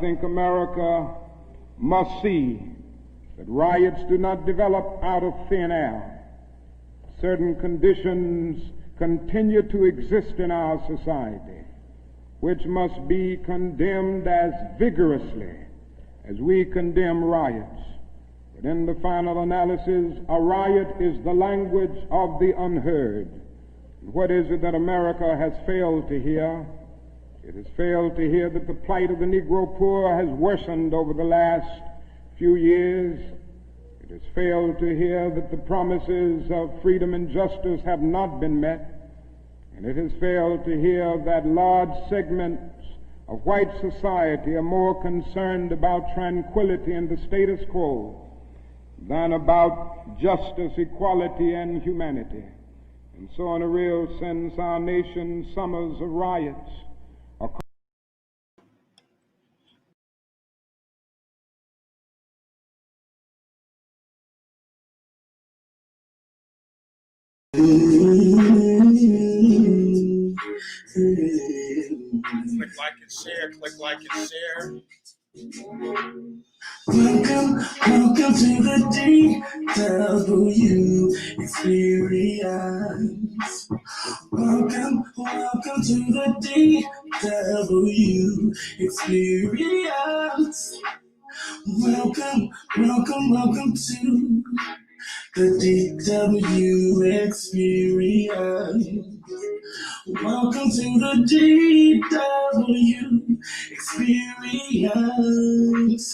think America must see that riots do not develop out of thin air. Certain conditions continue to exist in our society, which must be condemned as vigorously as we condemn riots. But in the final analysis, a riot is the language of the unheard. What is it that America has failed to hear? It has failed to hear that the plight of the Negro poor has worsened over the last few years. It has failed to hear that the promises of freedom and justice have not been met. And it has failed to hear that large segments of white society are more concerned about tranquility and the status quo than about justice, equality, and humanity. And so in a real sense, our nation's summers of riots are Click like and share, click like and share. Welcome to the DW experience. Welcome to the DW experience. Welcome to the DW experience. Welcome to the DW experience.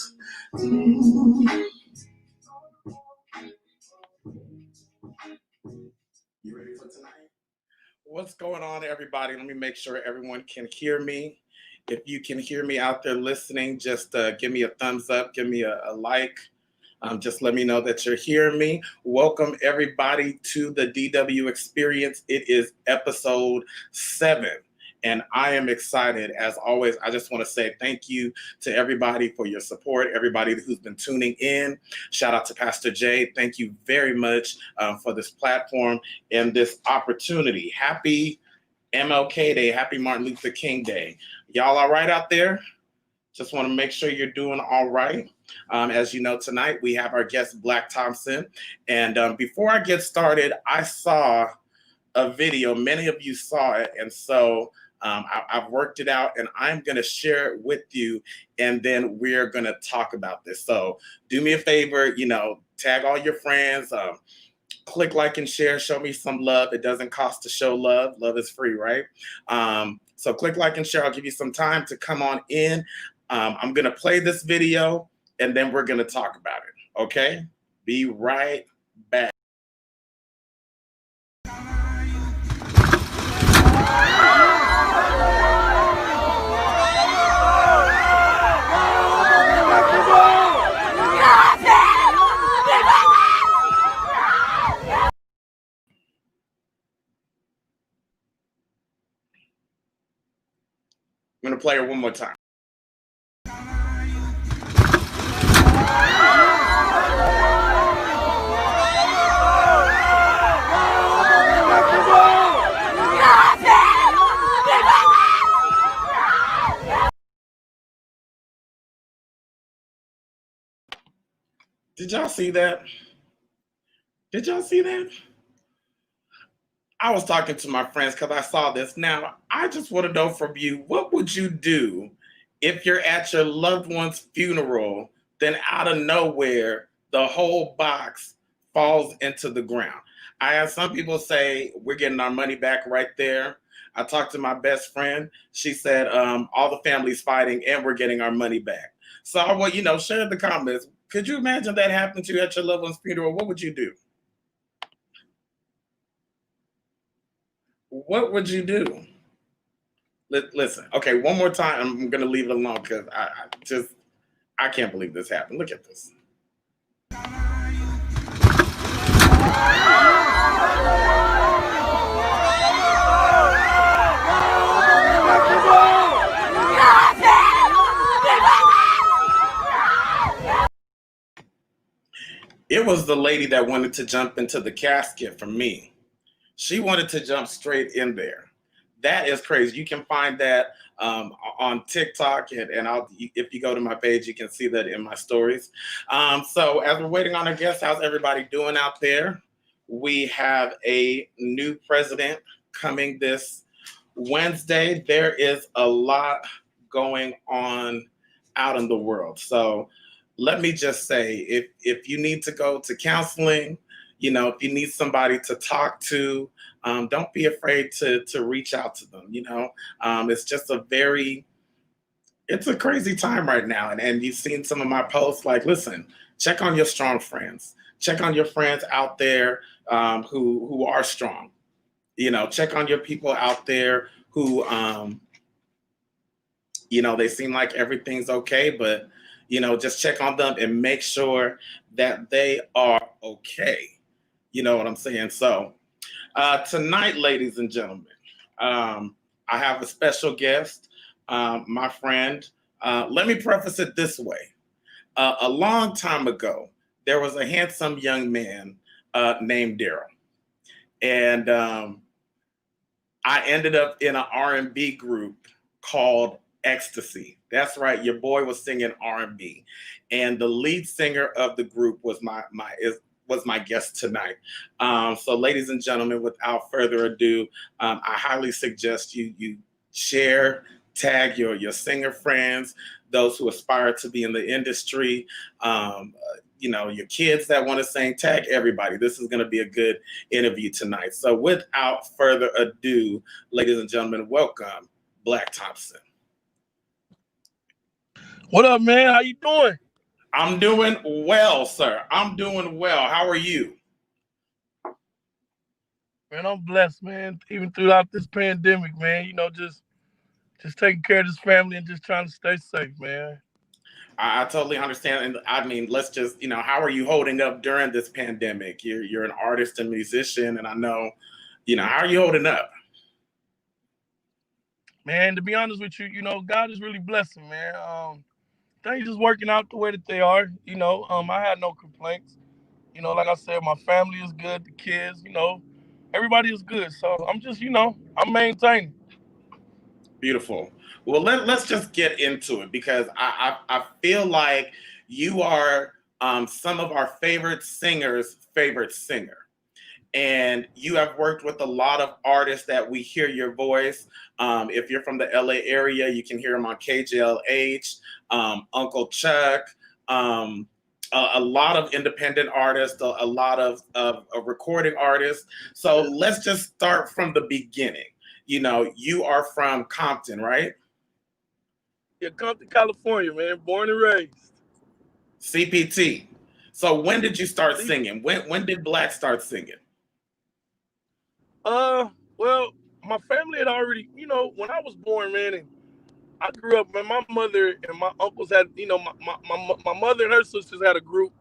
You ready for tonight? What's going on, everybody? Let me make sure everyone can hear me. If you can hear me out there listening, just give me a thumbs up, give me a like. Just let me know that you're hearing me. Welcome, everybody, to the DW Experience. It is episode 7, and I am excited. As always, I just want to say thank you to everybody for your support, everybody who's been tuning in. Shout out to Pastor Jay. Thank you very much for this platform and this opportunity. Happy MLK Day. Happy Martin Luther King Day. Y'all all right out there? Just want to make sure you're doing all right. As you know, tonight we have our guest, Blaq Thompson. And before I get started, I saw a video. Many of you saw it. And so I've worked it out, and I'm going to share it with you. And then we're going to talk about this. So do me a favor, tag all your friends. Click like and share. Show me some love. It doesn't cost to show love. Love is free, right? So click like and share. I'll give you some time to come on in. I'm going to play this video, and then we're going to talk about it, okay? Be right back. I'm going to play her one more time. Did y'all see that? Did y'all see that? I was talking to my friends because I saw this. Now, I just want to know from you, what would you do if you're at your loved one's funeral, then out of nowhere, the whole box falls into the ground? I have some people say, we're getting our money back right there. I talked to my best friend. She said, all the family's fighting and we're getting our money back. So I want, share in the comments. Could you imagine that happened to you at your loved one's funeral? What would you do? What would you do? Listen, okay, one more time. I'm going to leave it alone because I can't believe this happened. Look at this. It was the lady that wanted to jump into the casket for me. She wanted to jump straight in there. That is crazy. You can find that on TikTok, and if you go to my page, you can see that in my stories. So as we're waiting on our guests, how's everybody doing out there? We have a new president coming this Wednesday. There is a lot going on out in the world. So let me just say, if you need to go to counseling, if you need somebody to talk to, don't be afraid to reach out to them. It's just it's a crazy time right now. And you've seen some of my posts, like, listen, check on your strong friends. Check on your friends out there who are strong. Check on your people out there who, they seem like everything's okay, but, just check on them and make sure that they are okay. You know what I'm saying? So tonight, ladies and gentlemen, I have a special guest, my friend. Let me preface it this way. A long time ago, there was a handsome young man named Daryl. And I ended up in an R&B group called Ecstasy. That's right. Your boy was singing R&B. And the lead singer of the group was my guest tonight. So ladies and gentlemen, without further ado, I highly suggest you share, tag your singer friends, those who aspire to be in the industry, your kids that want to sing, tag everybody. This is going to be a good interview tonight. So without further ado, ladies and gentlemen, welcome Blaq Thompson. What up, man? How you doing? I'm doing well, sir. I'm doing well. How are you? Man, I'm blessed, man. Even throughout this pandemic, man, just taking care of this family and just trying to stay safe, man. I totally understand. And I mean, let's just, how are you holding up during this pandemic? You're an artist and musician, and I know, how are you holding up? Man, to be honest with you, God is really blessing, man. Things just working out the way that they are. I had no complaints. Like I said, my family is good, the kids, everybody is good. So I'm just, I'm maintaining. Beautiful. Well, let's just get into it, because I feel like you are some of our favorite singers' favorite singer. And you have worked with a lot of artists that we hear your voice. If you're from the LA area, you can hear him on KJLH, Uncle Chuck, a lot of independent artists, a lot of recording artists. So let's just start from the beginning. You are from Compton, right? Yeah, Compton, California, man. Born and raised. CPT. So when did you start singing? When did Blaq start singing? Well, my family had already, when I was born, man, and I grew up, man, my mother and my uncles had, my mother and her sisters had a group,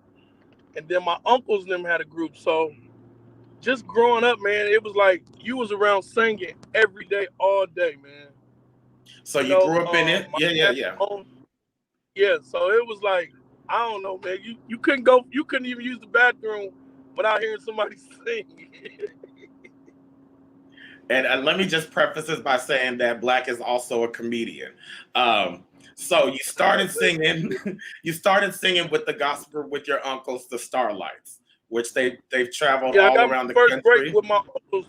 and then my uncles and them had a group. So just growing up, man, it was like you was around singing every day, all day, man. So you grew up in it? Yeah. Yeah, so it was like, I don't know, man. You couldn't even use the bathroom without hearing somebody sing. And let me just preface this by saying that Blaq is also a comedian. So you started singing. You started singing with the gospel with your uncles, the Starlights, which they've traveled all around the country. Break with my uncles.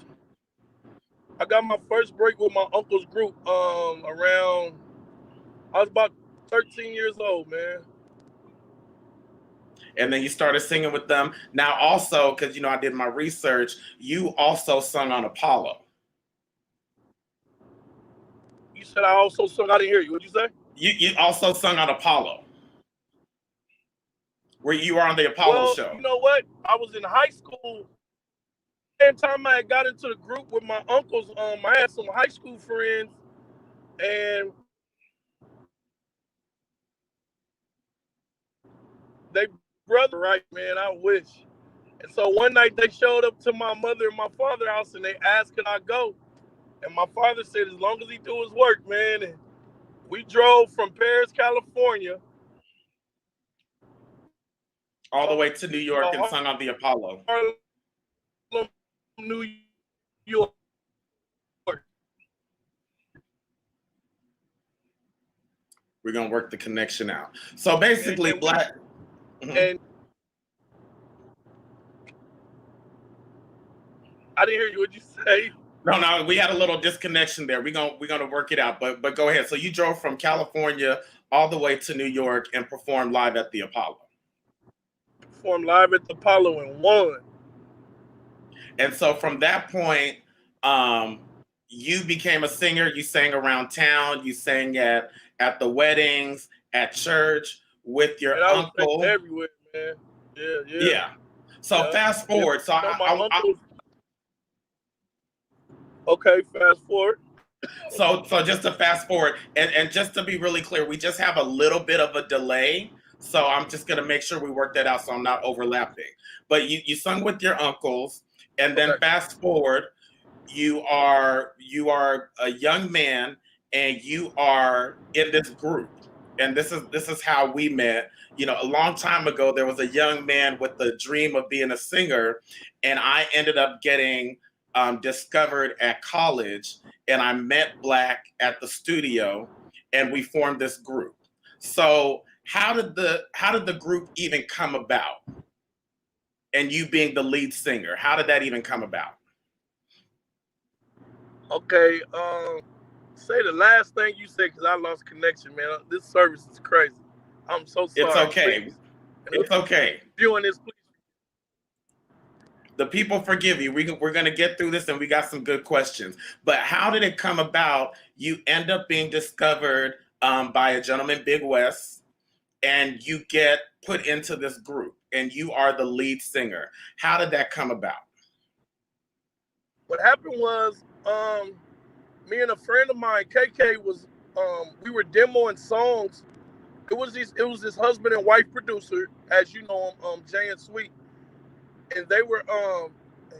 I got my first break with my uncle's group. Around I was about 13 years old, man. And then you started singing with them. Now, also, because I did my research, you also sung on Apollo. You said I also sung. I didn't hear you. What'd you say? You also sung on Apollo, where you were on the Apollo show. You know what? I was in high school. Same time I had got into the group with my uncles. I had some high school friends, and they brother, right, man? I wish. And so one night they showed up to my mother and my father's house, and they asked, "Could I go?" And my father said, "As long as he do his work, man." And we drove from Paris, California, all the way to New York and sung on the Apollo. New York. We're gonna work the connection out. So basically, And Blaq. Mhm. and I didn't hear you. What'd you say? No, we had a little disconnection there. We're gonna work it out. But go ahead. So you drove from California all the way to New York and performed live at the Apollo. Performed live at the Apollo and won. And so from that point, you became a singer. You sang around town. You sang at the weddings, at church with your And I was uncle. everywhere, man. Yeah. Yeah. So fast forward. So my uncle. Okay, fast forward. So just to fast forward, and just to be really clear, we just have a little bit of a delay. So I'm just gonna make sure we work that out so I'm not overlapping. But you sung with your uncles, and then fast forward, you are a young man, and you are in this group. And this is how we met. You know, a long time ago, there was a young man with the dream of being a singer, and I ended up getting discovered at college, and I met Blaq at the studio, and we formed this group. So how did the group even come about? And you being the lead singer, how did that even come about? Okay, say the last thing you said because I lost connection, man. This service is crazy. I'm so sorry. It's okay. Please. It's okay. Viewing this, please. The people forgive you. We're going to get through this, and we got some good questions. But how did it come about? You end up being discovered by a gentleman, Big West, and you get put into this group, and you are the lead singer. How did that come about? What happened was, me and a friend of mine, KK, was we were demoing songs. It was this husband and wife producer, as you know him, Jay and Sweet. And they were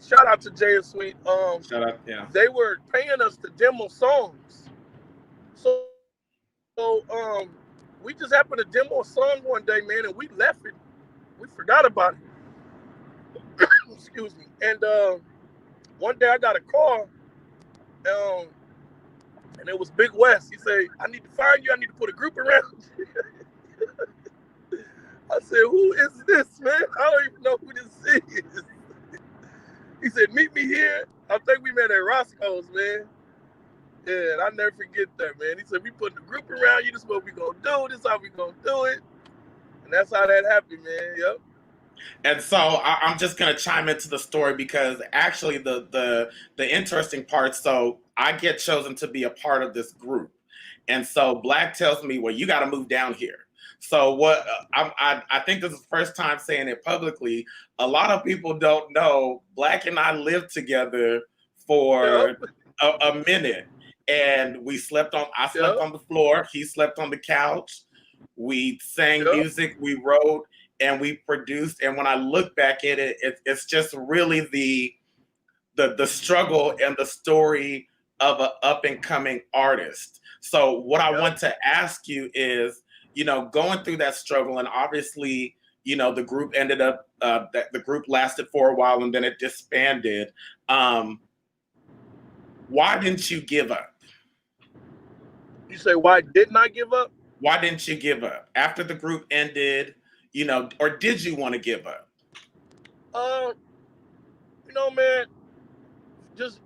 shout out to Jay and Sweet. Shout out, yeah. They were paying us to demo songs. So we just happened to demo a song one day, man, and we left it. We forgot about it. Excuse me. And one day I got a call, and it was Big West. He said, "I need to find you. I need to put a group around you." I said, "Who is this, man? I don't even know who this is." He said, "Meet me here." I think we met at Roscoe's, man. Yeah, and I never forget that, man. He said, "We putting the group around you. This is what we gonna do. This is how we gonna do it." And that's how that happened, man. Yep. And so I'm just gonna chime into the story because actually the interesting part. So I get chosen to be a part of this group, and so Blaq tells me, "Well, you got to move down here." So what I think this is the first time saying it publicly. A lot of people don't know Blaq and I lived together for a minute, and I slept on the floor. He slept on the couch. We sang music, we wrote, and we produced. And when I look back at it, it's just really the struggle and the story of an up and coming artist. So what I want to ask you is, you know, going through that struggle, and obviously, you know, the group ended up, the group lasted for a while and then it disbanded. Why didn't you give up? You say, why didn't I give up? Why didn't you give up? After the group ended, you know, or did you want to give up? You know, man, just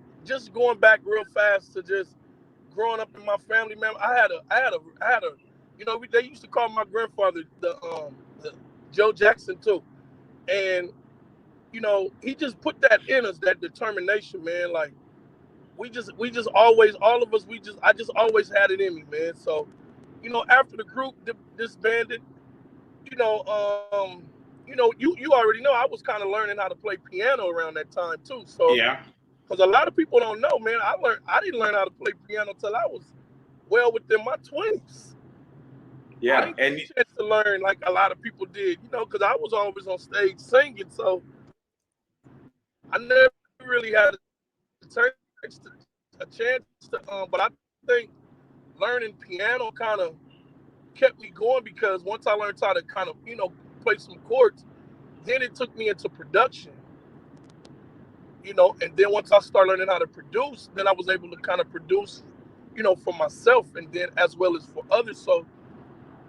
going back real fast to just growing up in my family, man. I had a you know, they used to call my grandfather the Joe Jackson too. And, you know, he just put that in us, that determination, man. Like we just always, all of us, I just always had it in me, man. So, you know, after the group disbanded, you know, you already know I was kind of learning how to play piano around that time too. So yeah, because a lot of people don't know, man, I didn't learn how to play piano till I was well within my 20s. Yeah, I didn't get a chance to learn like a lot of people did, you know, because I was always on stage singing, so I never really had a chance to. But I think learning piano kind of kept me going because once I learned how to kind of, you know, play some chords, then it took me into production, you know, and then once I started learning how to produce, then I was able to kind of produce, you know, for myself and then as well as for others. So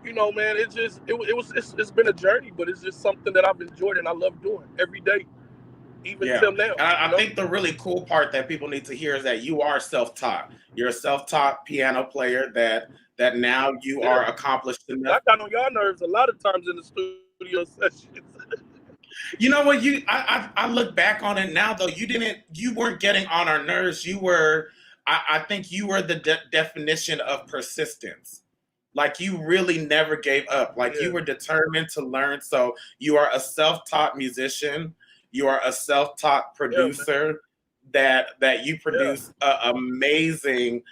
you know, man, it's been a journey, but it's just something that I've enjoyed and I love doing every day, even Yeah. till now. And You I know, think the really cool part that people need to hear is that you are self-taught. You're a self-taught piano player that now you yeah. are accomplished enough. I got on y'all nerves a lot of times in the studio sessions. You know what? I look back on it now though. You weren't getting on our nerves. I think you were the definition of persistence. Like you really never gave up. Like you Yeah, were determined to learn. So you are a self-taught musician. You are a self-taught yeah, man, producer that you yeah, produce amazing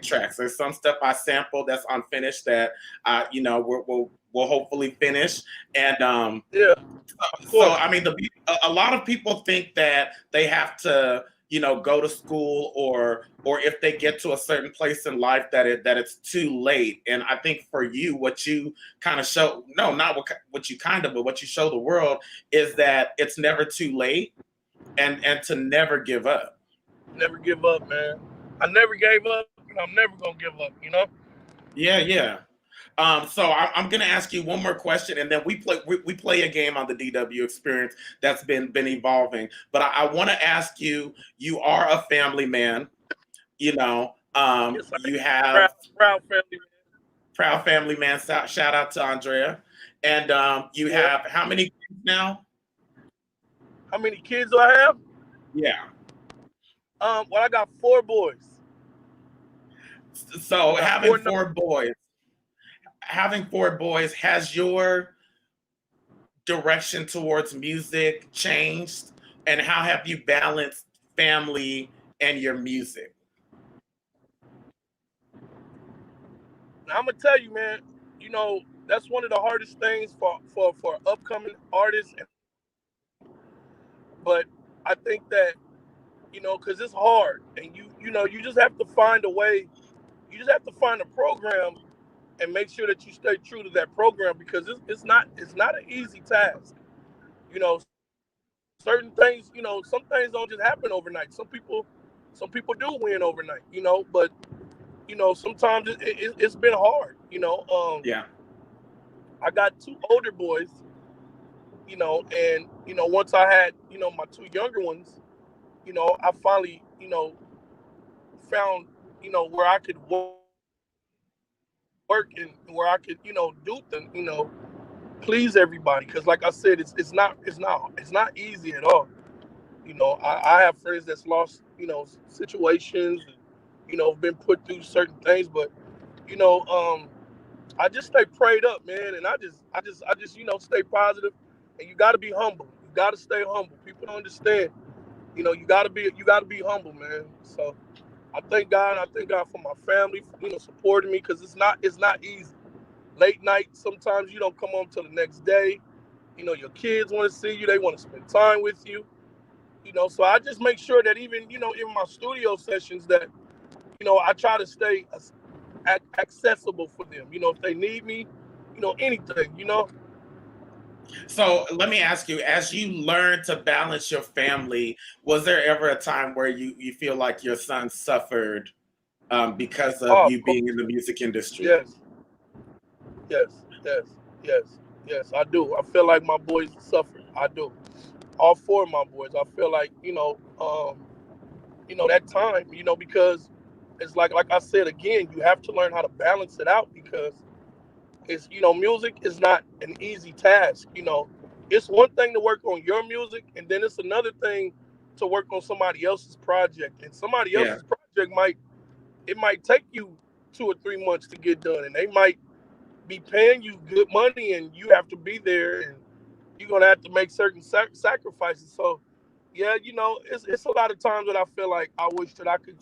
tracks. There's some stuff I sampled that's unfinished that we'll hopefully finish. And yeah. Of so course. I mean, a lot of people think that they have to, go to school or if they get to a certain place in life that it's too late. And I think for you, what you kind of show, no, not what you kind of, but what you show the world is that it's never too late and to never give up. Never give up, man. I never gave up, and I'm never gonna give up. You know. Yeah, yeah. So I'm going to ask you one more question, and then we play a game on the DW experience that's been evolving. But I want to ask you. You are a family man. Yes, I am. You have Proud family, man. proud family man. Shout out to Andrea, and you Yeah. have how many kids now? How many kids do I have? Yeah. Well, I got four boys. I So got four. having four boys, has your direction towards music changed, and how have you balanced family and your music? Now, I'm gonna tell you, man. You know, that's one of the hardest things for upcoming artists. But I think that because it's hard, and you just have to find a way. You just have to find a program and make sure that you stay true to that program because it's not an easy task. You know, certain things. Some things don't just happen overnight. Some people do win overnight. But sometimes it's been hard. Yeah. I got two older boys. And once I had my two younger ones, I finally found where I could work and where I could do things, please everybody. Because like I said, it's not easy at all. I have friends that's lost situations, been put through certain things, but you know I just stay prayed up, man, and I just stay positive, and you got to be humble. You got to stay humble. People don't understand. You got to be humble, man. So I thank God for my family, supporting me because it's not easy. Late night, sometimes you don't come home till the next day. Your kids want to see you, they want to spend time with you. So I just make sure that even in my studio sessions that I try to stay accessible for them. If they need me, anything. So let me ask you, as you learn to balance your family, was there ever a time where you feel like your son suffered because of Oh, of you course. being in the music industry? Yes, yes, yes, yes, yes. I do. I feel like my boys suffered. I do. All four of my boys. I feel like that time. Because it's like I said again, you have to learn how to balance it out because music is not an easy task. It's one thing to work on your music, and then it's another thing to work on somebody else's project. And somebody Yeah. else's project might take you 2 or 3 months to get done, and they might be paying you good money, and you have to be there, and you're gonna have to make certain sacrifices. So, yeah, it's a lot of times that I feel like I wish that I could,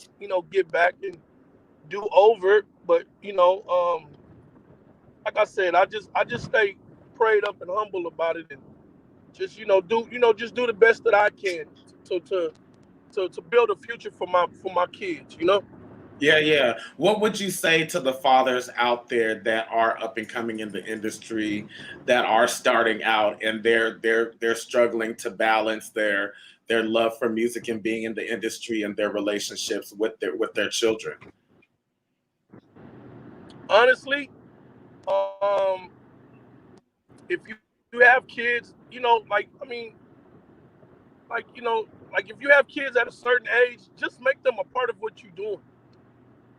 get back and do over, but like I said, I just stay prayed up and humble about it, and just do the best that I can to to to build a future for my kids. Yeah, yeah. What would you say to the fathers out there that are up and coming in the industry, that are starting out, and they're struggling to balance their love for music and being in the industry and their relationships with their children? Honestly, Um, if you have kids, like if you have kids at a certain age, just make them a part of what you're doing.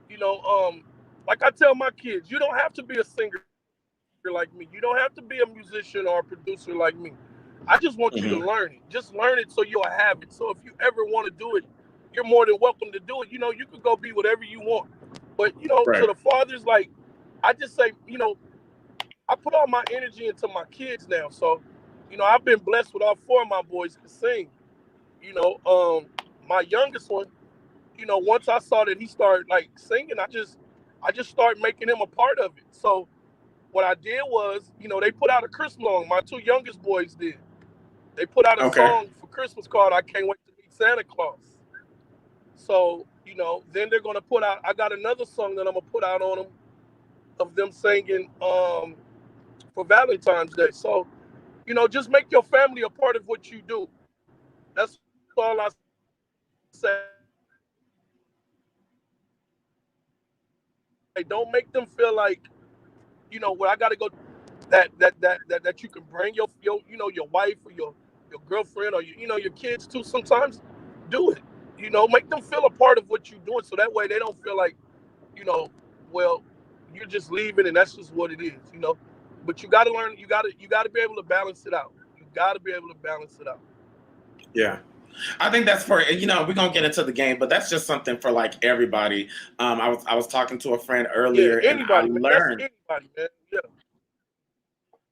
You know, um, like I tell my kids, you don't have to be a singer like me. You don't have to be a musician or a producer like me. I just want you to Hmm. learn it. Just learn it so you'll have it. So if you ever want to do it, you're more than welcome to do it. You could go be whatever you want. But to Right. the fathers, like I just say, I put all my energy into my kids now. So, I've been blessed with all four of my boys to sing. You know, um, my youngest one, once I saw that he started like singing, I just started making him a part of it. So what I did was, they put out a Christmas song. My two youngest boys did. They put out a Okay. song for Christmas called "I Can't Wait to Meet Santa Claus." So then they're gonna put out. I got another song that I'm gonna put out on them of them singing for Valentine's Day. So just make your family a part of what you do. That's all I say. Don't make them feel like where I got to go that you can bring your wife or your girlfriend or your kids to sometimes. Do it. Make them feel a part of what you're doing so that way they don't feel like you know well you're just leaving and that's just what it is. But you got to learn. You got to be able to balance it out. You got to be able to balance it out. Yeah. I think that's for we're gonna get into the game, but that's just something for like everybody. I was talking to a friend Yeah, earlier, and I anybody, man. That's learned. anybody, man. Yeah.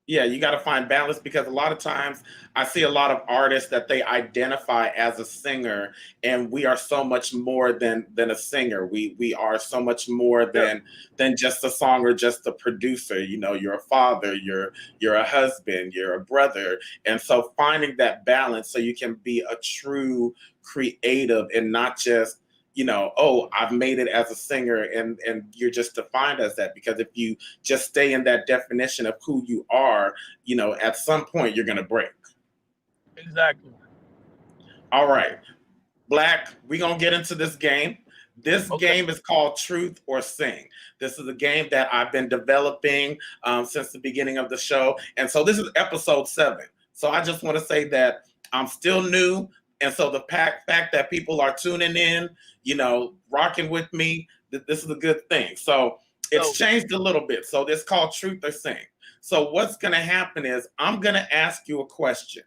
Yeah, you got to find balance because a lot of times I see a lot of artists that they identify as a singer, and we are so much more than a singer. We are so much more Yeah. than just a song or just a producer. You're a father, you're a husband, you're a brother, and so finding that balance so you can be a true creative and not just oh, I've made it as a singer, and you're just defined as that. Because if you just stay in that definition of who you are, at some point you're going to break. Exactly. All right, Blaq, we're going to get into this game. This Okay. game is called Truth or Sing. This is a game that I've been developing since the beginning of the show. And so this is episode 7. So I just want to say that I'm still new. And so the fact that people are tuning in, rocking with me, this is a good thing. So it's So changed a little bit. So this is called Truth or Sing. So what's going to happen is I'm going to ask you a question.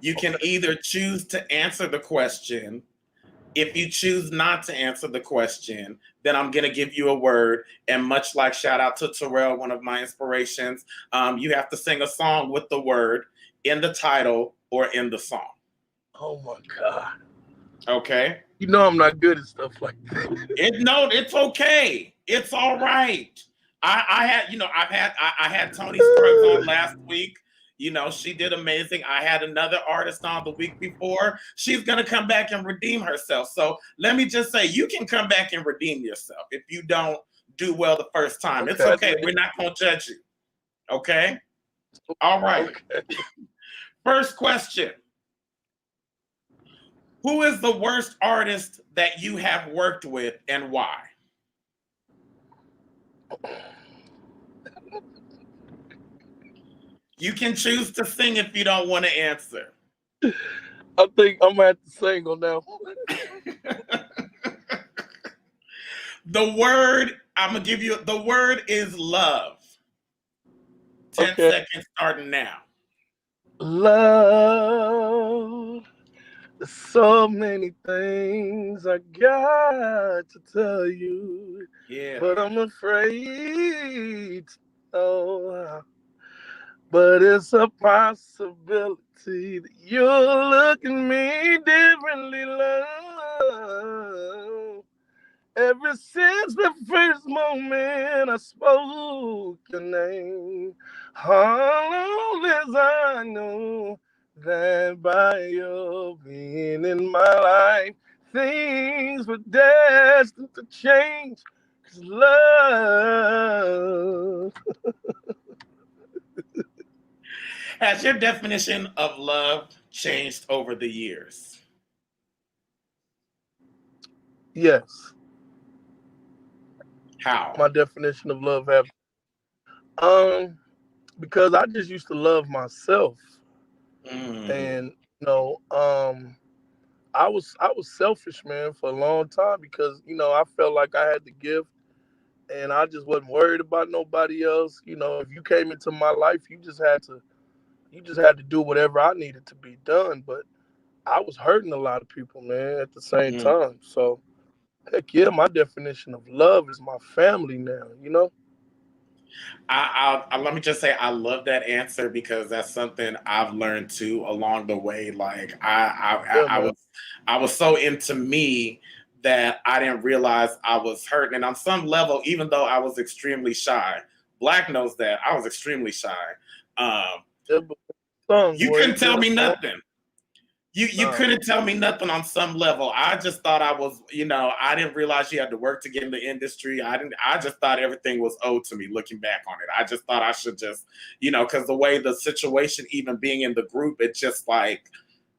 You can okay. either choose to answer the question. If you choose not to answer the question, then I'm going to give you a word. And much like shout out to Terrell, one of my inspirations, you have to sing a song with the word in the title or in the song. Oh my God. Okay? I'm not good at stuff like that. No, it's okay. It's all right. I had, I had Tony Scruggs on last week. She did amazing. I had another artist on the week before. She's gonna come back and redeem herself. So let me just say, you can come back and redeem yourself if you don't do well the first time. It's Okay. okay. We're not gonna judge you. Okay. All right. Okay. First question. Who is the worst artist that you have worked with and why? You can choose to sing if you don't want to answer. I think I'm gonna have to sing on now. I'm going to give you, the word is love. 10 Okay. seconds starting now. Love. There's so many things I got to tell you, Yeah. but I'm afraid to know. But it's a possibility that you'll look at me differently, love. Ever since the first moment I spoke your name, all as I know that by your being in my life, things were destined to change. 'Cause love. Has your definition of love changed over the years? Yes, How? my definition of love have Because I just used to love myself, Mm. and I was selfish, man, for a long time because I felt like I had the gift, and I just wasn't worried about nobody else. If you came into my life, you just had to do whatever I needed to be done. But I was hurting a lot of people, man, at the same Mm. time. So heck yeah, my definition of love is my family now. Let me just say I love that answer because that's something I've learned too along the way. Like Yeah, I man. was so into me that I didn't realize I was hurting. And on some level, even though I was extremely shy, Black knows that I was extremely shy. Um, Yeah, but song, you boy, couldn't it tell just me nothing. You nah. couldn't tell me nothing on some level. I just thought I was, I didn't realize you had to work to get in the industry. I just thought everything was owed to me looking back on it. I just thought I should just, because the way the situation, even being in the group, it just like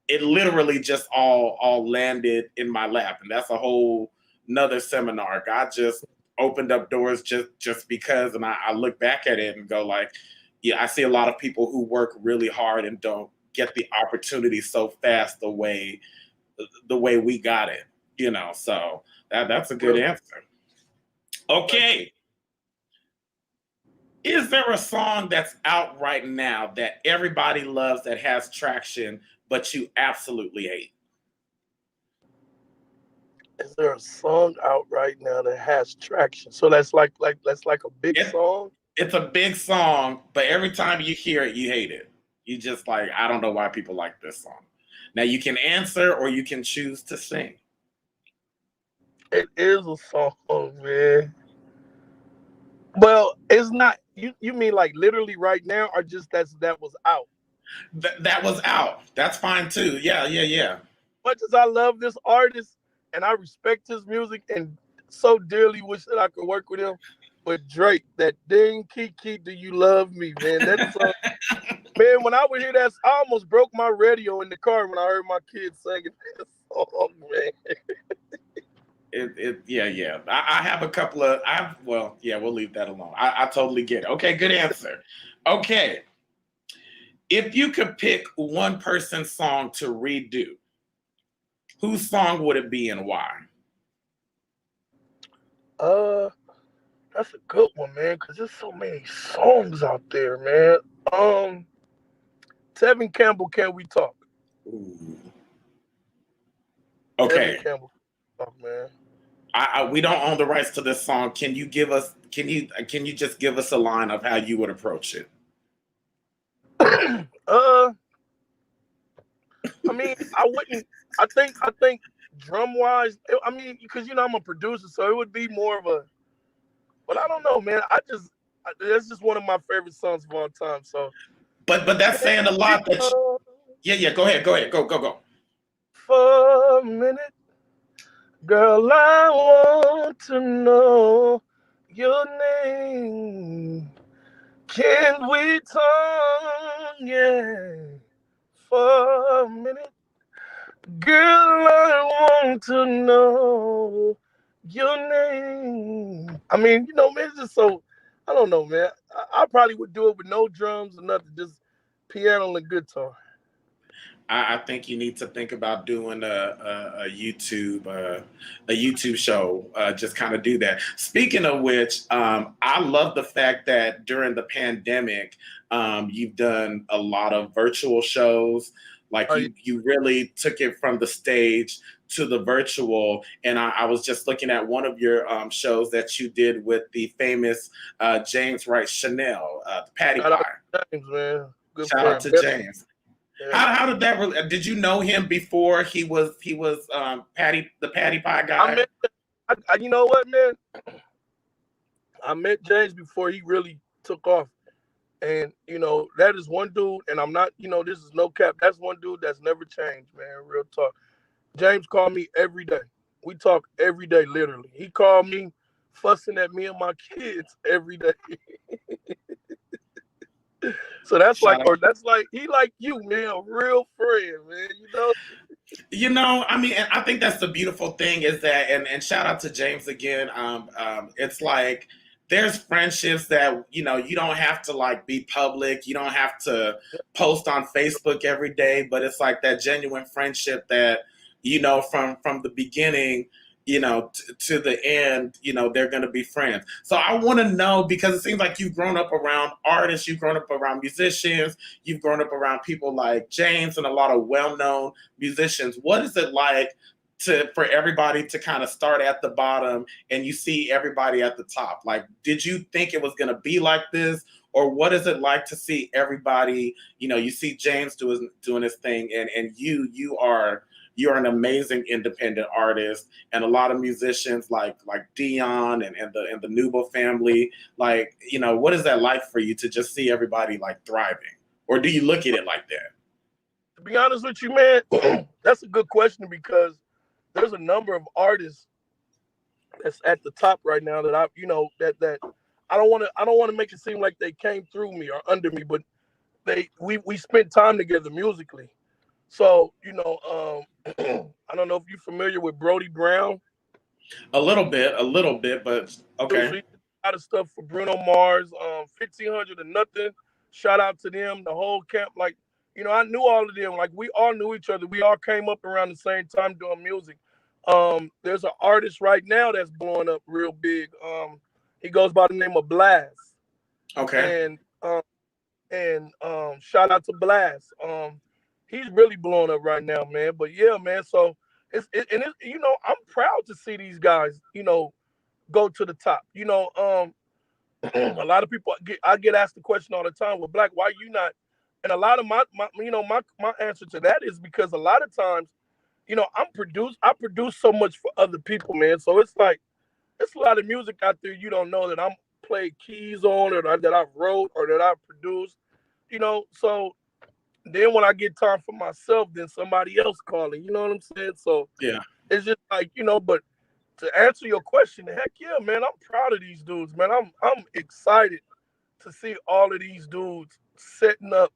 it literally just all landed in my lap. And that's a whole another seminar. God just opened up doors just because, and I look back at it and go like, yeah, I see a lot of people who work really hard and don't get the opportunity so fast the way we got it. So that's a good Real answer. thank you. Okay. Is there a song that's out right now that everybody loves that has traction, but you absolutely hate? Is there a song out right now that has traction? So that's like a big It, song. it's a big song, but every time you hear it, you hate it. You just like, I don't know why people like this song. Now you can answer or you can choose to sing. It is a song, man. Well, it's not. You mean like literally right now, or just that was out? That was out. That's fine too. Yeah, yeah, yeah. Much as I love this artist and I respect his music and so dearly wish that I could work with him, but Drake, that ding Kiki, do you love me, man? That song, man. When I would hear that, I almost broke my radio in the car when I heard my kids singing that song, man. Yeah, yeah. I have a couple of well, yeah, we'll leave that alone. I totally get it. Okay, good answer. Okay. If you could pick one person's song to redo, whose song would it be and why? Uh, that's a good one, man, because there's so many songs out there, man. Um, Tevin Campbell, can we talk? Ooh. Tevin Okay. Campbell, talk, man. We don't own the rights to this song. Can you give us can you just give us a line of how you would approach it? uh, I mean, I wouldn't. I think drum wise, I mean, because I'm a producer, so it would be more of a. But I don't know, man. That's just one of my favorite songs of all time. So But that's can saying a we lot that talk yeah, yeah, go ahead. Go ahead. Go, go, go. for a minute, girl? I want to know your name. Can we talk? Yeah, for a minute. Girl, I want to know your name. I mean, man, it's just so, I don't know, man. I probably would do it with no drums or nothing, just piano and guitar. I think you need to think about doing a YouTube show. Just kind of do that. Speaking of which, I love the fact that during the pandemic, you've done a lot of virtual shows. Like Oh, yeah. you really took it from the stage to the virtual. And I was just looking at one of your shows that you did with the famous James Wright Chanel, the Patty Shout out Pie. to James, man. Good Shout out friend. to James. Yeah. How did that really? Did you know him before he was Patty the Patty Pie I guy? met, you know what, man? I met James before he really took off. And, that is one dude, and I'm not, this is no cap. That's one dude that's never changed, man. Real talk. James called me every day. We talk every day, literally. He called me fussing at me and my kids every day. So that's like, Shout out. or that's like, he like you, man, a real friend, man. I mean, and I think that's the beautiful thing is that, and shout out to James again. It's like there's friendships that, you know, you don't have to like be public. You don't have to post on Facebook every day, but it's like that genuine friendship that, you know, from the beginning, you know, to the end, you know, they're going to be friends. So I want to know, because it seems like you've grown up around artists, you've grown up around musicians, you've grown up around people like James and a lot of well-known musicians. What is it like for everybody to kind of start at the bottom and you see everybody at the top? Like, did you think it was going to be like this? Or what is it like to see everybody, you know, you see James doing his thing, and you're an amazing independent artist, and a lot of musicians like Dion and the Nubo family. Like, you know, what is that like for you to just see everybody like thriving? Or do you look at it like that? To be honest with you, man, that's a good question, because there's a number of artists that's at the top right now that that I don't want to make it seem like they came through me or under me, but we spent time together musically. So, you know, I don't know if you're familiar with Brody Brown. A little bit, but okay. So he did a lot of stuff for Bruno Mars, 1500 or Nothing. Shout out to them, the whole camp. Like, you know, I knew all of them. Like, we all knew each other. We all came up around the same time doing music. There's an artist right now that's blowing up real big. He goes by the name of Blaq. Okay. And shout out to Blaq. He's really blowing up right now, man. But yeah, man. So you know, I'm proud to see these guys, you know, go to the top. You know, a lot of people I get asked the question all the time, well, Blaq, why you not? And a lot of my answer to that is because a lot of times, you know, I produce so much for other people, man. So it's like, it's a lot of music out there you don't know that I'm played keys on, or that I wrote, or that I produced, you know. So then when I get time for myself, then somebody else calling, you know what I'm saying? So yeah, it's just like, you know, but to answer your question, heck yeah, man, I'm proud of these dudes, man. I'm excited to see all of these dudes setting up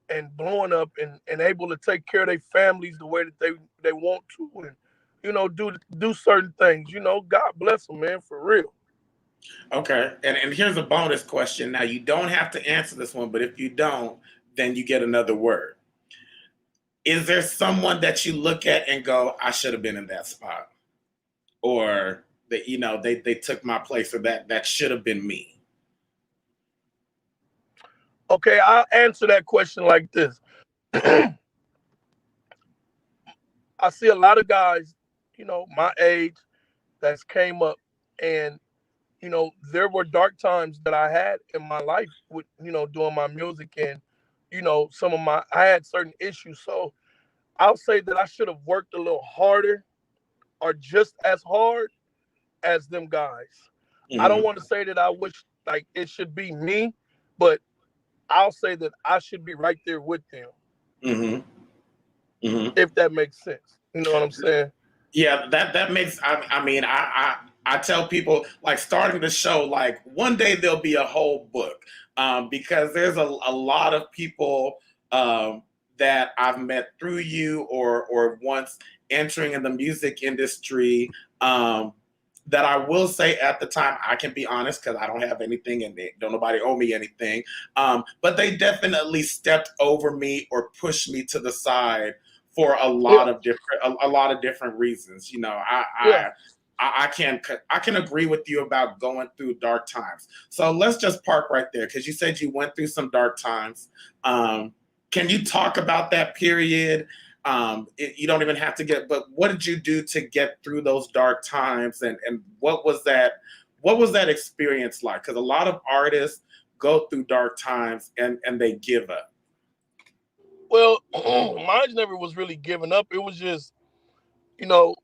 and blowing up and able to take care of their families the way that they want to, and, you know, do certain things. You know, God bless them, man, for real. okay. And here's a bonus question. Now, you don't have to answer this one, but if you don't, then you get another word. Is there someone that you look at and go, I should have been in that spot? Or that, you know, they took my place, or that should have been me? Okay, I'll answer that question like this. I see a lot of guys, you know, my age that's came up, and, you know, there were dark times that I had in my life with, you know, doing my music, and, you know, I had certain issues. So I'll say that I should have worked a little harder, or just as hard as them guys. I don't Mm-hmm. want to say that I wish like it should be me, but I'll say that I should be right there with them, Mm-hmm. Mm-hmm. if that makes sense. You know what I'm saying? Yeah, that makes. I mean, I tell people, like, starting the show, like, one day there'll be a whole book, because there's a lot of people that I've met through you, or once entering in the music industry, that I will say at the time, I can be honest, because I don't have anything, and don't nobody owe me anything, but they definitely stepped over me or pushed me to the side for a lot of different reasons. You know, Yeah. I can agree with you about going through dark times. So let's just park right there, because you said you went through some dark times. Can you talk about that period? You don't even have to but what did you do to get through those dark times, and what was that experience like? Because a lot of artists go through dark times and they give up. Well, mine never was really giving up. It was just, you know,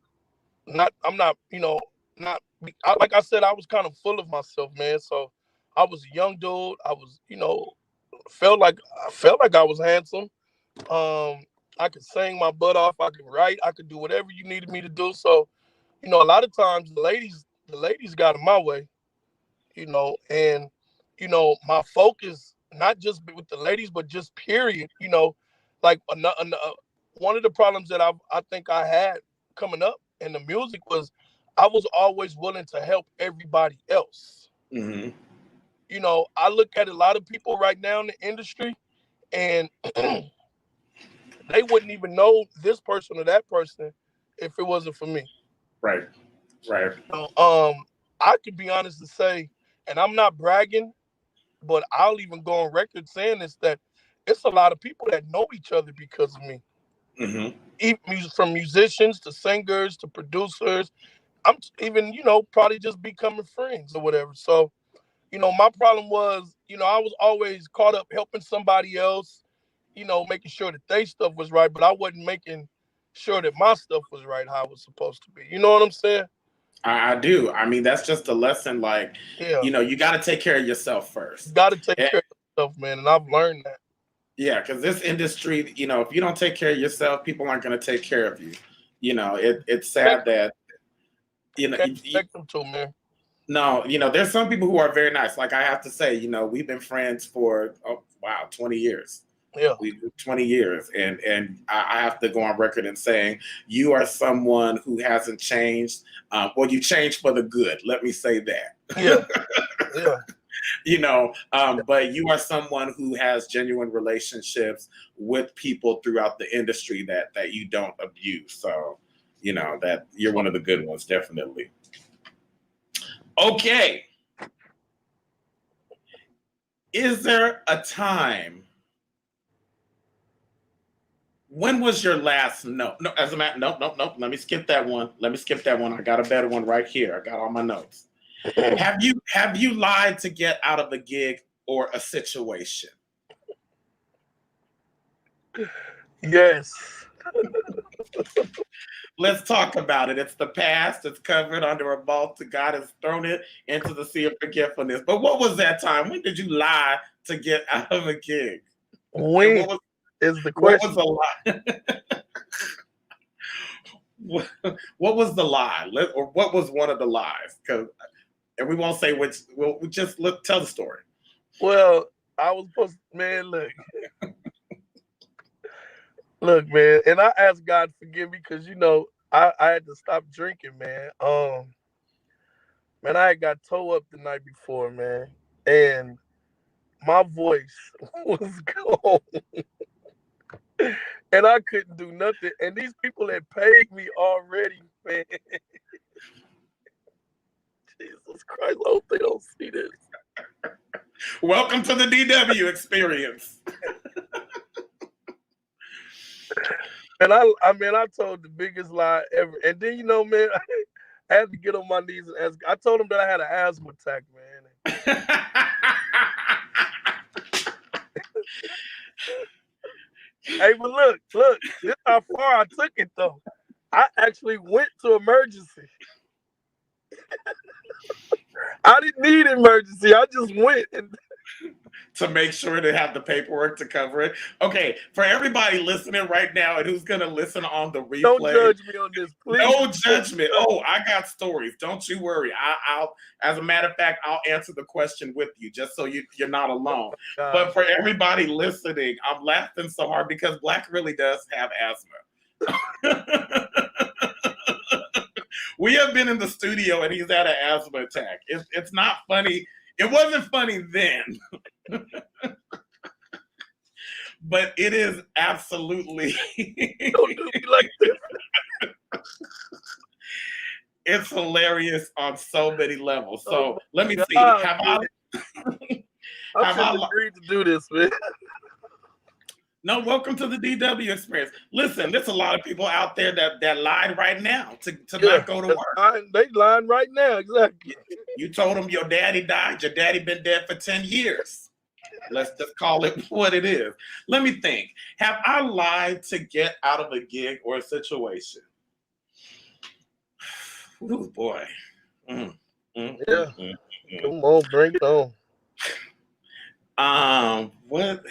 I'm not, you know, not like I said, I was kind of full of myself, man. So I was a young dude. I was, you know, I felt like I was handsome. I could sing my butt off. I could write. I could do whatever you needed me to do. So, you know, a lot of times the ladies got in my way, you know, and, you know, my focus, not just with the ladies, but just period, you know, like one of the problems that I think I had coming up in the music was I was always willing to help everybody else. Mm-hmm. you know, I look at a lot of people right now in the industry, and they wouldn't even know this person or that person if it wasn't for me. Right. Right. So, I could be honest to say, and I'm not bragging, but I'll even go on record saying this, that it's a lot of people that know each other because of me. Mm-hmm. Even from musicians to singers to producers. I'm even, you know, probably just becoming friends or whatever. So, you know, my problem was, you know, I was always caught up helping somebody else, you know, making sure that their stuff was right, but I wasn't making sure that my stuff was right how it was supposed to be. You know what I'm saying? I do. I mean, that's just a lesson. Like, Yeah. you got to take care of yourself You first. got to take And, care of yourself, man. And I've learned that. yeah, because this industry, if you don't take care of yourself, people aren't going to take care of you. It's sad that you know. Can't expect them to, man. No, there's some people who are very nice. Like I have to say, we've been friends for 20 years. Yeah. We 20 years, and I have to go on record and saying you are someone who hasn't changed. Well, you changed for the good. Let me say that. Yeah. Yeah. But you are someone who has genuine relationships with people throughout the industry that you don't abuse. So, that you're one of the good ones, definitely. Okay. Is there a time? When was your last no? No, as a matter, no. Let me skip that one. I got a better one right here. I got all my notes. Have you lied to get out of a gig or a situation? Yes. Let's talk about it. It's the past. It's covered under a vault. God has thrown it into the sea of forgetfulness. But what was that time? When did you lie to get out of a gig? When is the question? What was the lie? What was the lie? Or what was one of the lies? And we won't say which. We'll just tell the story. Well, I was supposed to, man, look, man, and I asked God to forgive me because I had to stop drinking, man. Man, I had got towed up the night before, man, and my voice was gone, and I couldn't do nothing. And these people had paid me already, man. Jesus Christ, I hope they don't see this. Welcome to the DW experience. And I told the biggest lie ever. And then, man, I had to get on my knees and ask. I told him that I had an asthma attack, man. Hey, but look, this is how far I took it, though. I actually went to emergency. I didn't need emergency. I just went to make sure to have the paperwork to cover it. Okay, for everybody listening right now and who's going to listen on the replay. Don't judge me on this, please. No judgment. Oh, I got stories. Don't you worry. I'll as a matter of fact, I'll answer the question with you just so you're not alone. But for everybody listening, I'm laughing so hard because Blaq really does have asthma. We have been in the studio and he's had an asthma attack. It's not funny. It wasn't funny then. But it is absolutely. Don't do me like this. It's hilarious on so many levels. So let me see. Have I agreed to do this, man? No, welcome to the DW experience. Listen, there's a lot of people out there that lied right now to not go to work. They lying right now, exactly. You told them your daddy died. Your daddy been dead for 10 years. Let's just call it what it is. Let me think. Have I lied to get out of a gig or a situation? Oh, boy. Come on, bring it on. What?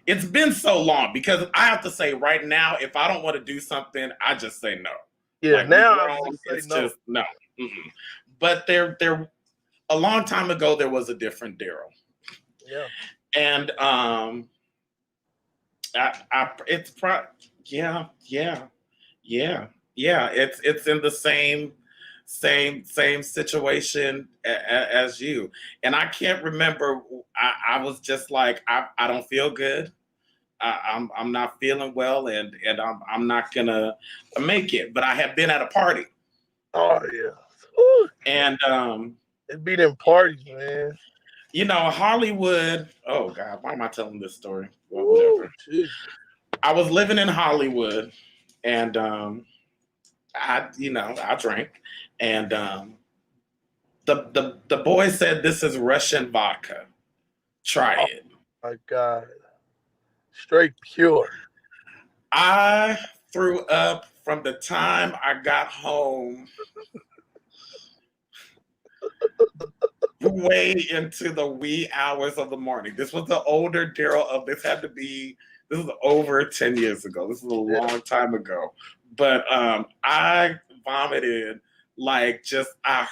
It's been so long because I have to say right now, if I don't want to do something, I just say no. Yeah, like now I say no. Just no. Mm-mm. But there, a long time ago, there was a different Daryl. Yeah. And it's yeah. It's in the same same situation as you. And I can't remember. I was just like, I don't feel good. I'm not feeling well, and I'm not gonna make it. But I had been at a party, Oh yeah. Woo. and It be them parties, man. you know, Hollywood. Oh God, why am I telling this story? Well, Woo, whatever. Jesus. I was living in Hollywood, and I drank, and the boy said, "This is Russian vodka. Try it." My God. Straight pure. I threw up from the time I got home way into the wee hours of the morning. This was the older Daryl of this was over 10 years ago. This was a long time ago. But I vomited like just I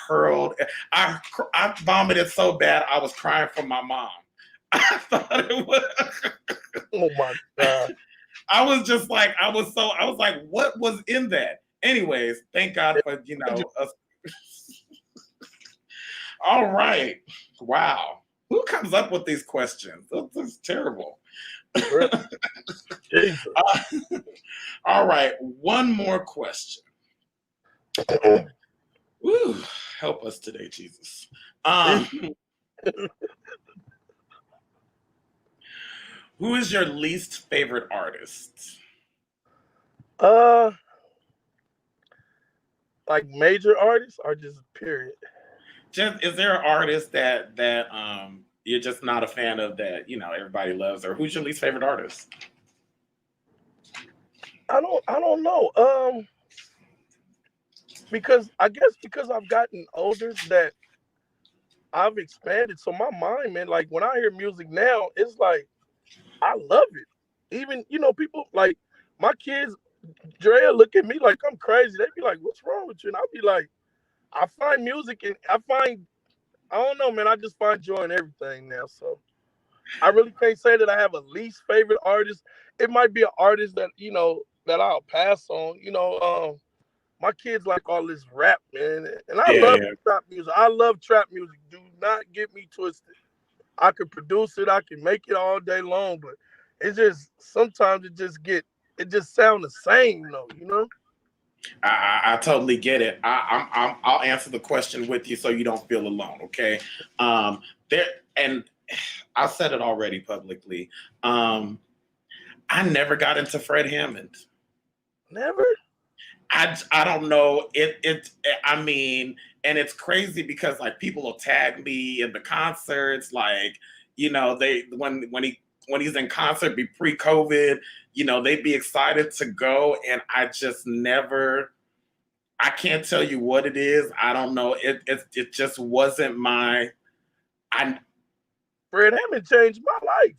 vomited so bad I was crying for my mom. I thought it was Oh my God. I was just like, I was like, what was in that? Anyways, thank God for, us. All right. Wow. Who comes up with these questions? This is terrible. All right. One more question. Woo, help us today, Jesus. Who is your least favorite artist? Like major artists or just period? Just is there an artist that you're just not a fan of that everybody loves, or who's your least favorite artist? I don't know. Because I guess because I've gotten older that I've expanded. So my mind, man, like when I hear music now, it's like I love it. Even people like my kids, Drea look at me like I'm crazy. They be like, "What's wrong with you?" And I'll be like, I find music and I don't know, man. I just find joy in everything now. So I really can't say that I have a least favorite artist. It might be an artist that that I'll pass on. My kids like all this rap, man, and I love trap music. I love trap music. Do not get me twisted. I can produce it. I can make it all day long, but it's just sometimes it just sounds the same, though. I totally get it. I'll answer the question with you so you don't feel alone. Okay. And I said it already publicly. I never got into Fred Hammond. Never. I don't know. I mean, and it's crazy because like people will tag me in the concerts, like they when he's in concert, be pre-COVID, they'd be excited to go, and I just never. I can't tell you what it is. I don't know. It just wasn't my. Fred Hammond changed my life.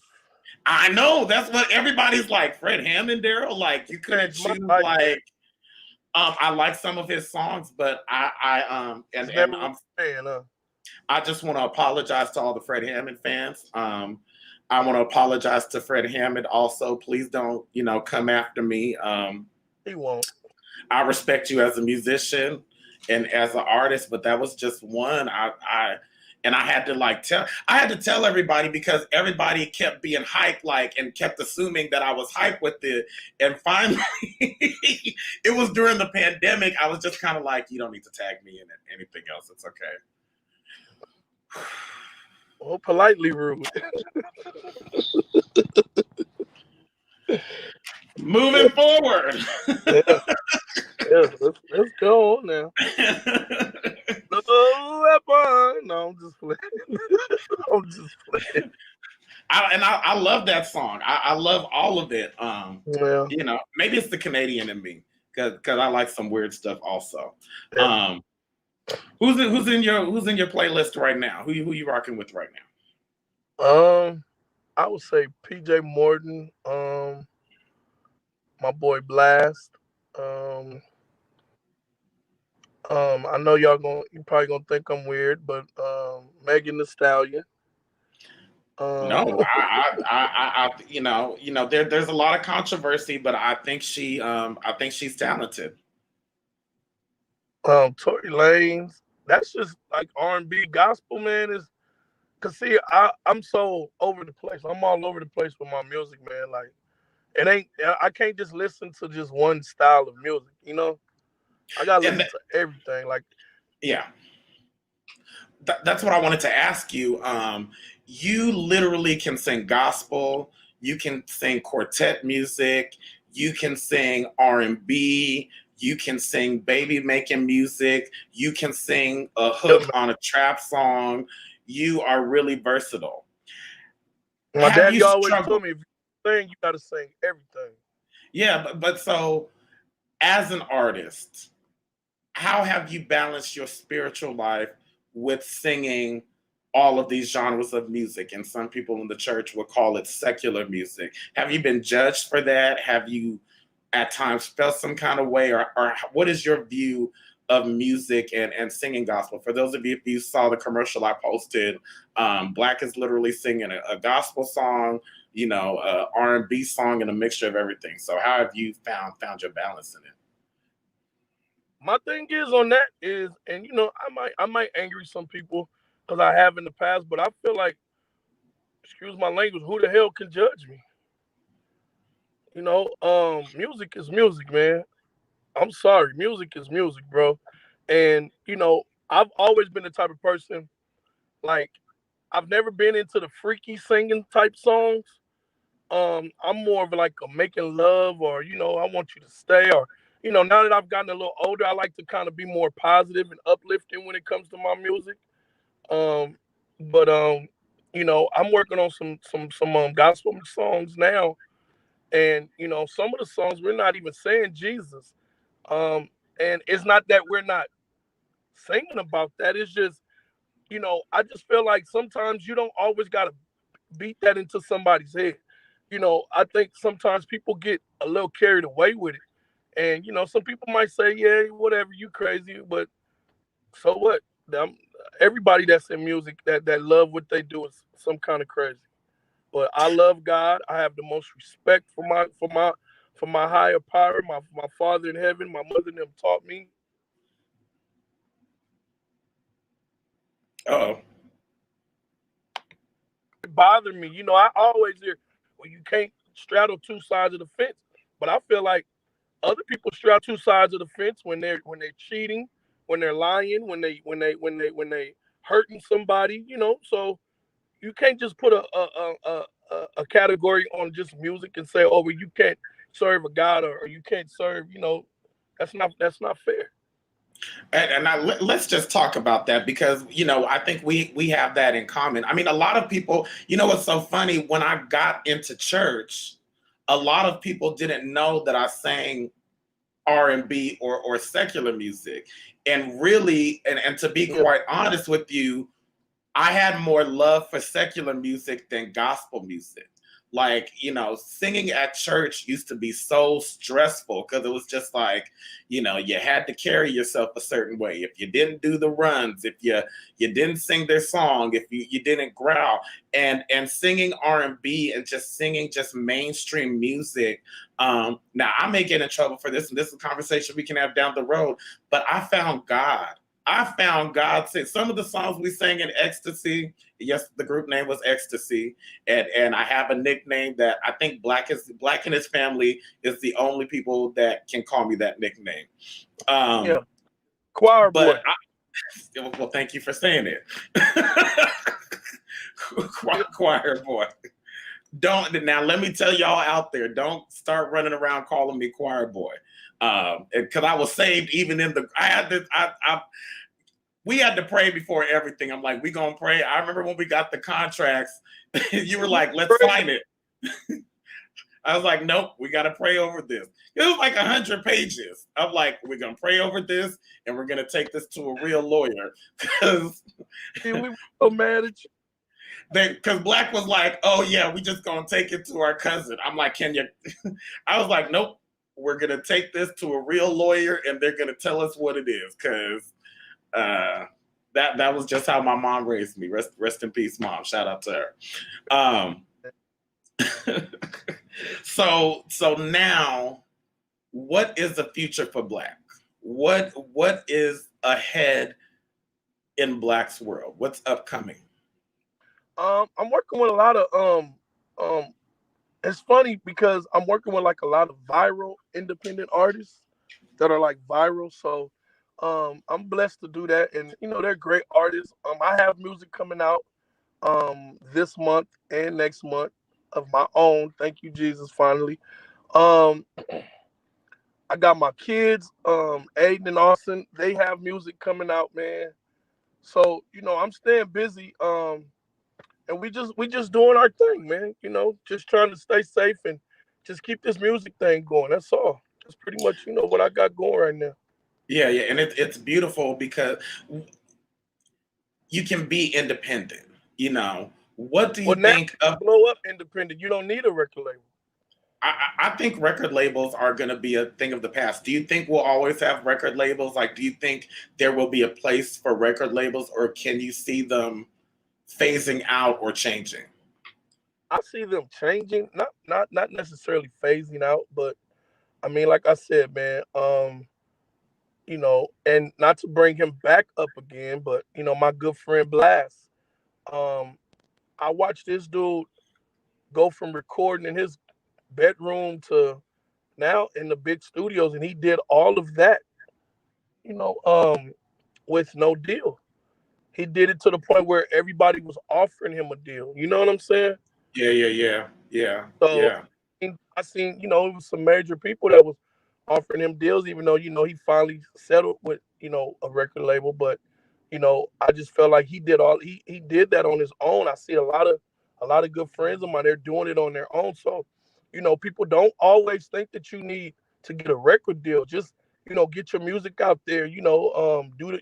I know that's what everybody's like. Fred Hammond, Daryl, like you couldn't choose like. I like some of his songs, but I just want to apologize to all the Fred Hammond fans. I want to apologize to Fred Hammond also. Please don't, come after me. He won't. I respect you as a musician and as an artist, but that was just one. I had to tell everybody because everybody kept being hyped, and kept assuming that I was hyped with it. And finally, it was during the pandemic. I was just kind of like, you don't need to tag me in anything else. It's okay. Well, politely rude. Moving forward. Let's go on now. No, I'm just playing. I love that song. I love all of it. Yeah. Maybe it's the Canadian in me because I like some weird stuff also. Yeah. Who's in your playlist right now? Who you rocking with right now? I would say PJ Morton. My boy Blast. I know you're probably gonna think I'm weird, but Megan Thee Stallion. No, there's a lot of controversy, but I think she's talented. Tory Lanez. That's just like R&B gospel, man. Is cause see, I'm so over the place. I'm all over the place with my music, man. Like it ain't. I can't just listen to just one style of music. You know, I gotta And listen to everything. Like yeah, that's what I wanted to ask you. You literally can sing gospel, you can sing quartet music, you can sing R&B, you can sing baby making music, you can sing a yeah, hook on a trap song. You are really versatile. my Have daddy you always struggled? told me if you sing, you gotta sing everything. Yeah, but so as an artist, how have you balanced your spiritual life with singing all of these genres of music? And some people in the church would call it secular music. Have you been judged for that? Have you at times felt some kind of way? Or what is your view of music and singing gospel? For those of you, if you saw the commercial I posted, Blaq is literally singing a gospel song, you know, R&B song, and a mixture of everything. So how have you found your balance in it? My thing is on that is, and you know, I might angry some people because I have in the past, but I feel like, excuse my language, who the hell can judge me? You know, music is music, man. I'm sorry, music is music, bro. And you know, I've always been the type of person like I've never been into the freaky singing type songs. I'm more of like a making love, or you know, I want you to stay, or you know, now that I've gotten a little older, I like to kind of be more positive and uplifting when it comes to my music. Um, but you know, I'm working on some gospel songs now, and you know, some of the songs we're not even saying Jesus. Um, and it's not that we're not singing about that. It's just, you know, I just feel like sometimes you don't always gotta beat that into somebody's head. You know, I think sometimes people get a little carried away with it. And, you know, some people might say, yeah, whatever, you crazy, but so what? Um, Everybody that's in music that love what they do is some kind of crazy. But I love God. I have the most respect for my higher power, my father in heaven, my mother and them taught me. Oh, It bothered me. You know, I always hear, well, you can't straddle two sides of the fence. But I feel like other people straddle two sides of the fence when they're cheating, when they're lying, when they hurting somebody. You know, so you can't just put a category on just music and say, oh, well, you can't serve a God, or you can't serve. You know, that's not fair. let's just talk about that because you know I think we have that in common. I mean, a lot of people. You know what's so funny? When I got into church, a lot of people didn't know that I sang R&B or secular music, and really, and to be Yeah, quite honest with you, I had more love for secular music than gospel music. Like, you know, singing at church used to be so stressful because it was just like, you know, you had to carry yourself a certain way. If you didn't do the runs, if you didn't sing their song, if you didn't growl, and singing R&B and just singing just mainstream music. Now I may get in trouble for this, and this is a conversation we can have down the road. But I found God sing some of the songs we sang in Ecstasy. Yes, the group name was Ecstasy, and I have a nickname that I think Blaq and his family is the only people that can call me that nickname. yeah, Um, choir boy. but well, thank you for saying it, Yeah, choir boy. Don't now. Let me tell y'all out there. Don't start running around calling me choir boy, because I was saved even in the. I had to. We had to pray before everything. I'm like, we gonna pray. I remember when we got the contracts, you were like, let's sign it. I was like, nope, we got to pray over this. It was like 100 pages. I'm like, we're gonna pray over this, and we're gonna take this to a real lawyer because we were so mad at you. because Blaq was like, oh yeah, we just gonna take it to our cousin. I'm like, can you? I was like, nope, we're gonna take this to a real lawyer, and they're gonna tell us what it is because uh, that was just how my mom raised me. Rest in peace, mom. Shout out to her. Um, so now, what is the future for Blaq? what is ahead in Blaq's world? What's upcoming? I'm working with a lot of um it's funny because I'm working with like a lot of viral independent artists that are like viral. So I'm blessed to do that, and they're great artists. I have music coming out this month and next month of my own. Thank you, Jesus, finally. Um I got my kids, Aiden and Austin, they have music coming out, man. So, I'm staying busy. And we just doing our thing, man. Just trying to stay safe and just keep this music thing going. That's all. That's pretty much, what I got going right now. Yeah, yeah, and it's beautiful because you can be independent. What do you Well, now think you of? can blow up independent. You don't need a record label. I think record labels are going to be a thing of the past. Do you think we'll always have record labels? Like, do you think there will be a place for record labels, or can you see them phasing out or changing? I see them changing, not necessarily phasing out, but I mean, like I said, man, and not to bring him back up again, but my good friend Blast, um, I watched this dude go from recording in his bedroom to now in the big studios, and he did all of that, you know, um, with no deal. He did it to the point where everybody was offering him a deal. You know what I'm saying? Yeah, yeah, yeah, yeah, So yeah. I seen, it was some major people that was offering him deals, even though, he finally settled with, a record label. But, I just felt like he did that on his own. I see a lot of good friends of mine, they're doing it on their own. So, people don't always think that you need to get a record deal. Just, get your music out there, do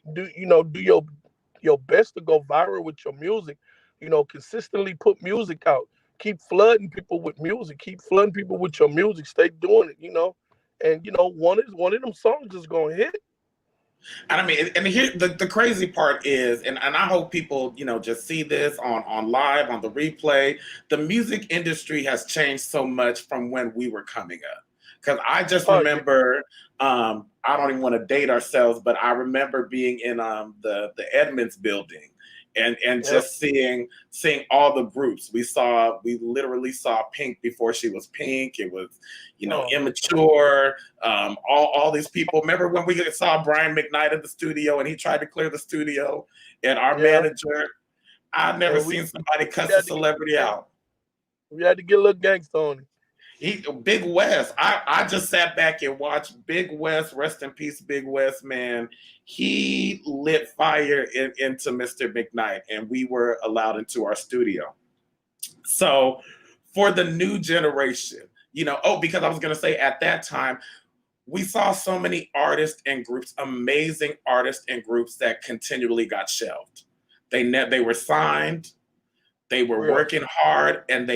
your best to go viral with your music. Consistently put music out. Keep flooding people with music. Keep flooding people with your music. Stay doing it. And one of them songs is gonna hit. And I mean, and here the crazy part is, and I hope people, just see this on live, on the replay. The music industry has changed so much from when we were coming up. Because I just Oh yeah, remember, I don't even want to date ourselves, but I remember being in the Edmonds building, and yep. just seeing all the groups. We literally saw Pink before she was Pink. It was, Oh man. Immature, all these people. Remember when we saw Brian McKnight at the studio and he tried to clear the studio, and our Yeah. manager, I've never And we, seen somebody we cuss a had to get celebrity out. we had to get a little gangsta on it. Big West. I just sat back and watched Big West. Rest in peace, Big West, man. He lit fire into Mr. McKnight, and we were allowed into our studio. So for the new generation, because I was gonna say at that time, we saw so many artists and groups, amazing artists and groups that continually got shelved. They were signed, they were Real. working hard, and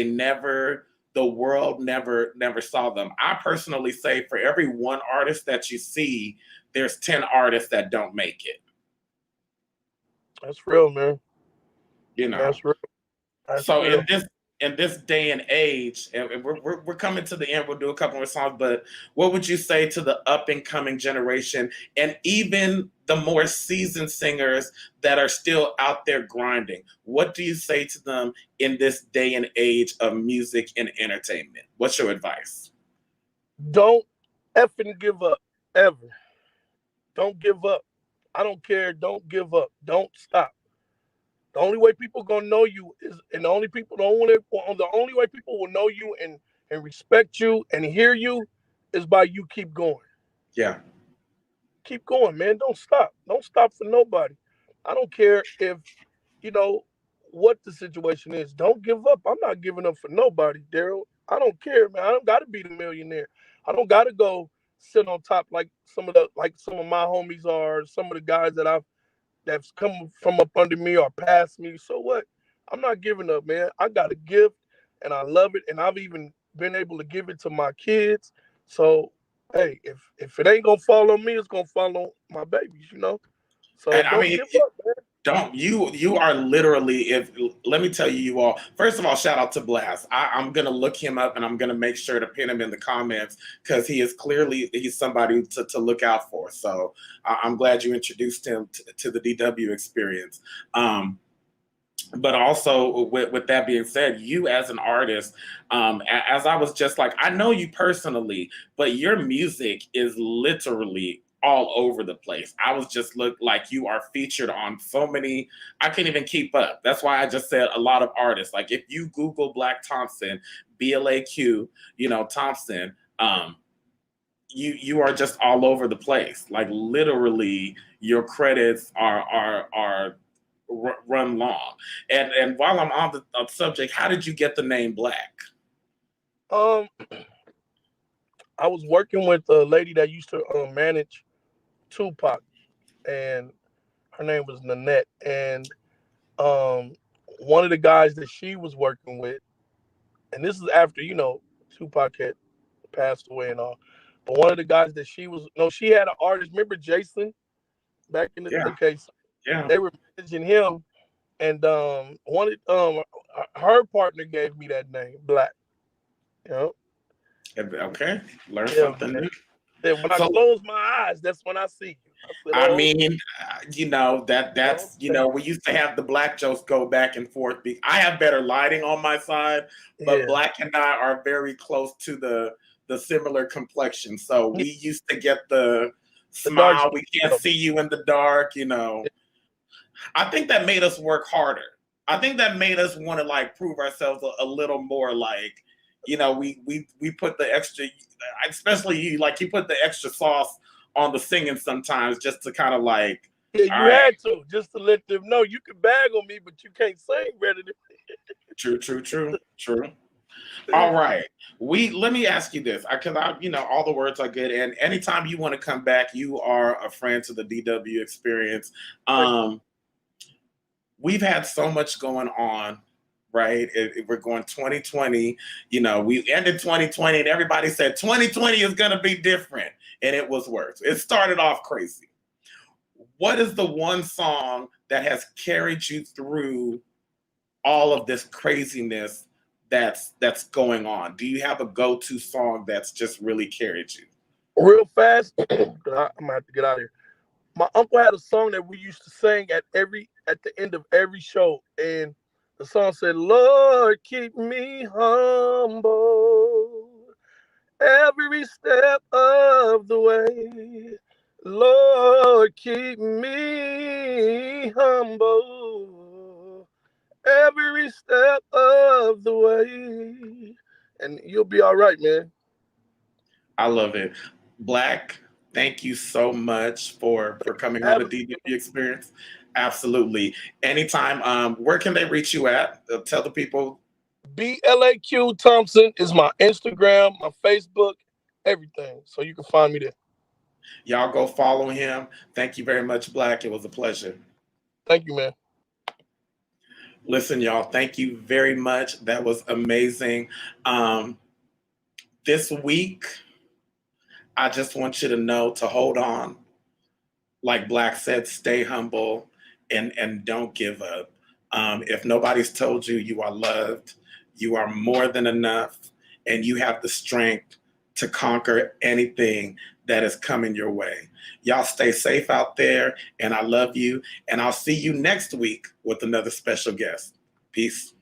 the world never saw them. I personally say for every one artist that you see, there's 10 artists that don't make it. That's real, man. You know. That's real. That's So real. in this day and age, and we're coming to the end. We'll do a couple more songs, but what would you say to the up and coming generation, and even the more seasoned singers that are still out there grinding? What do you say to them in this day and age of music and entertainment? What's your advice? Don't effing give up ever. Don't give up. I don't care. Don't give up. Don't stop. The only way people gonna know you is, and the only way people will know you and respect you and hear you is by you keep going. Yeah. Keep going, man. Don't stop. Don't stop for nobody. I don't care if you know what the situation is. Don't give up. I'm not giving up for nobody, Daryl. I don't care, man. I don't gotta be the millionaire. I don't gotta go sit on top like some of my homies are, some of the guys that's come from up under me or past me. So what? I'm not giving up, man. I got a gift and I love it. And I've even been able to give it to my kids. So hey, if it ain't gonna fall on me, it's gonna fall on my babies. So And I don't mean, give up, man. Don't you are literally, if let me tell you, you all, first of all, shout out to Blast. I'm gonna look him up and I'm gonna make sure to pin him in the comments because he's somebody to look out for. So I'm glad you introduced him to the DW experience. But also with that being said, you as an artist, as I was just like, I know you personally, but your music is literally all over the place. I was just look like you are featured on so many, I can't even keep up. That's why I just said a lot of artists. Like if you Google Blaq Thompson, BLAQ, Thompson, you are just all over the place. Like literally your credits are run long. And while I'm on the subject, how did you get the name Blaq? I was working with a lady that used to manage Tupac, and her name was Nanette. And one of the guys that she was working with, and this is after Tupac had passed away and all, but one of the guys that she had an artist. Remember Jason back in the case? Yeah. They were managing him, and her partner gave me that name, Blaq. Okay, learn something new. When I close my eyes, that's when I see you. I mean, that's we used to have the Black jokes go back and forth. I have better lighting on my side, but Blaq and I are very close to the similar complexion. So we used to get the smile. We can't see you in the dark. I think that made us work harder. I think that made us want to like prove ourselves a little more. Like, we put the extra, especially you, like you put the extra sauce on the singing sometimes just to kind of like. Yeah, you had to, just to let them know you can bag on me, but you can't sing better than me. True. All right. Let me ask you this, because all the words are good, and anytime you want to come back, you are a friend to the DW experience. We've had so much going on, right? We're going 2020. We ended 2020, and everybody said 2020 is going to be different, and it was worse. It started off crazy. What is the one song that has carried you through all of this craziness that's going on? Do you have a go-to song that's just really carried you? Real fast, I'm gonna have to get out of here. My uncle had a song that we used to sing at the end of every show, and the song said, "Lord, keep me humble every step of the way. Lord, keep me humble every step of the way, and you'll be all right, man." I love it. Blaq, thank you so much for coming on the DW experience. Absolutely. Anytime. Where can they reach you at? Tell the people. BLAQ Thompson is my Instagram, my Facebook, everything. So you can find me there. Y'all go follow him. Thank you very much, Blaq. It was a pleasure. Thank you, man. Listen, y'all, thank you very much. That was amazing. This week, I just want you to know to hold on. Like Blaq said, stay humble and don't give up. If nobody's told you, you are loved, you are more than enough, and you have the strength to conquer anything that is coming your way. Y'all stay safe out there, and I love you, and I'll see you next week with another special guest. Peace.